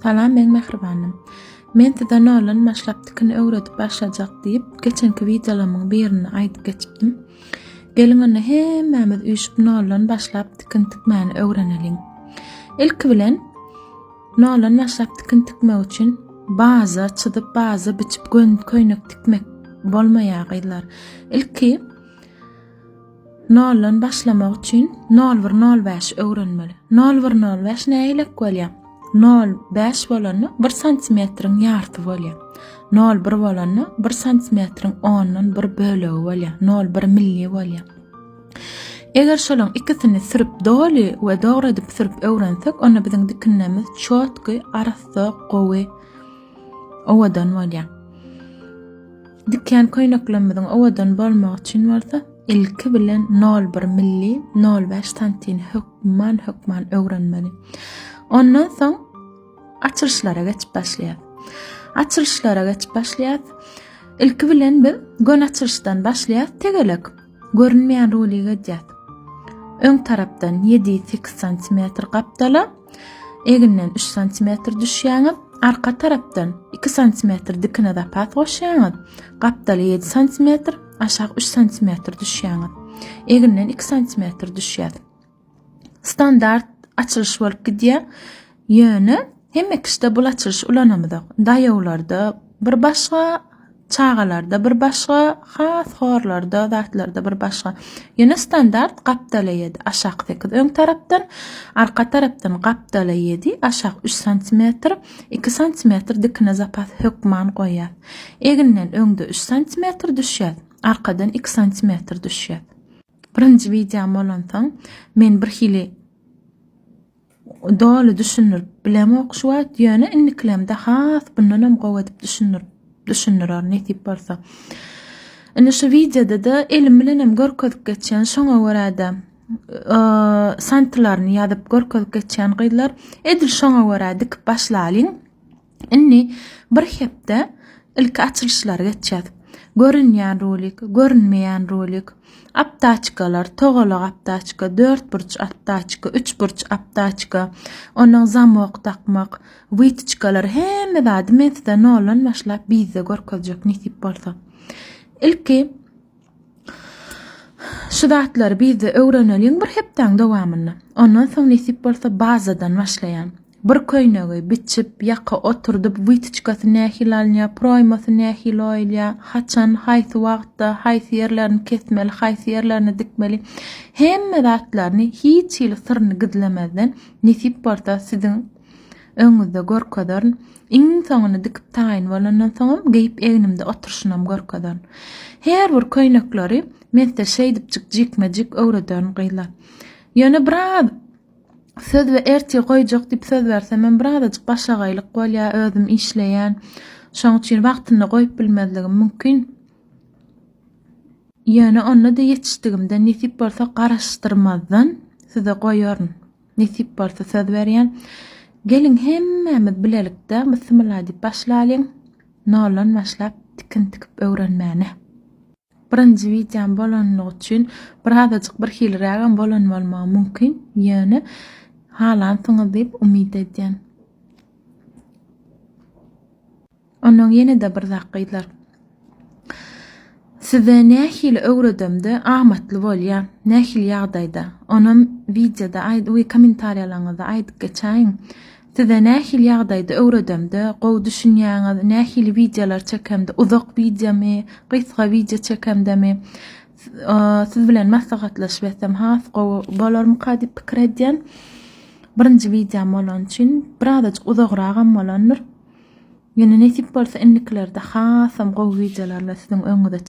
Salam, ben Mehribanym. Men sizden olan başlapdykini öwredip başlajak diýip geçenki videolarymyň birini aýdyp geçipdim. Gelin onu hemmämiz üýşüp nolan başlap dikin tikmäni öwreneliň. Ilki bilen nolan başlap dikin tikmek üçin baza çydyp baza biçip köýnek tikmek bolmaýarlar. Ilki nolan başlamak üçin 0,05 öwrenmeli. 0,05 näýilek bolýar? 0,5 bolany 1 santimetriň ýarty bolýar. 0,1 bolany 1 santimetriň 10-1 bölegi bolýar. 0,1 milli bolýar. Eger şolaň ikisini sürüp doly we dogry edip sürüp öwrensek, onda biziň dikinlerimiz çotky, arasy, gowy owadan bolýar. Diken köýneklerimiziň owadan bolmak üçin bolsa, ilki bilen 0,1 milli, 0,5 santini hökman öwrenmeli. Ondan soň açylışlara geçip başlaýar. Ilki bilen biz gön açylışdan başlaýar, tegelek görünmeýän rolyga gidýär. Öň tarapdan 7-8 santimetr gapdala, eginden 3 santimetr düşýäňiz, arka tarapdan 2 santimetr dikine zapat goşýaňyz, gapdala 7 santimetr, aşağı 3 santimetr düşýäňiz, eginden 2 santimetr düşýär. Standart açılış bolup gidýär. Ýöne hemme kişide bu açılış ulanamydyk. Daýaglarda bir başga, çağalarda bir başga, has horlarda, zatlarda bir başga. Ýöne standart gapdala 7, aşağı 8 öň tarapdan, arka tarapdan gapdala 7, aşağı 3 santimetr, 2 santimetr dikine zapat hökman goýar. Eginden öňde 3 santimetr düşýär, arkadan 2 santimetr düşýär. Birinji videom bolansoň men bir hili doly düşünürip bilem okşuwat, ýöne inniklemde has bundan gowy edip düşünürär netip bolsa. Ine şu videoda da elim bilenem görkezip geçen şoňa görä-de santlaryny ýazyp görkezip geçen gyzlar edil şoňa görä dikip başlalyň. Inni bir hepde ilki açylışlara geçýär. Görünýän rolik, görünmeýän rolik, aptaçkalar, togalak aptaçka, 4 burç aptaçka, 3 burç aptaçka, onuň zamok takmak, wytçkalar hemme bädi men sizde nolan başlap bize görkezjek netip bolsa. Ilki şu zatlary bize öwreneliň bir hepden dowamyny. Ondan soň netip bolsa bazadan başlaýan. Bir köýnegi biçip ýaka oturdup wytçkasy nähil alýar, proýmasy nähil oýlýar, haçan, haýsy wagtda, haýsy ýerlerini kesmeli, haýsy ýerlerini dikmeli. Hemme zatlaryny hiç ýyly syryny gizlemezden nesip bolsa siziň öňüňizde görkezärn, iň soňuny dikip taýyn bolandan soň geýip egnimde oturşynam görkezärn. Her bir köýnekleri men size şeýdipjik jikmejik öwredärn gyzlar. Ýöne biraz söz we erti goýjak diýip söz bersem, men birazajyk başagaýlyk bolýar, özüm işleýän, şoň üçin wagtyny goýup bilmezligim mümkin. Ýöne onda da ýetişdigimde nesip bolsa garaşdyrmazdan size goýaryn. Nesip bolsa söz berýän. Gelin hemmämiz bilelikde bismillah diýip başlalyň. Nolan başlap dikin tikip öwrenmäni. Birinji videom bolanyň üçin birazajyk bir hilrägem bolanmaly mümkin. Ýöne halan soňa diýip umyt edýän. Onuň ýene-de bir zat gyzlar. Size nähili öwredimde amatly bolýar, nähili ýagdaýda. Onuň videoda we kommentariýalaryňyza aýdyp geçäň. Size nähili ýagdaýda öwredimde gowy düşünýäňiz, nähili videolar çekemde, uzak videomy, gysga video çekemdemi, siz bilen maslahatlaşyp etsem has gowy bolarmy diýip pikir edýän. Birinji videom bolan üçin birazajyk uzagragam bolandyr. Ýene nesip bolsa inniklerde hasam gowy videolarla siziň öňüňizde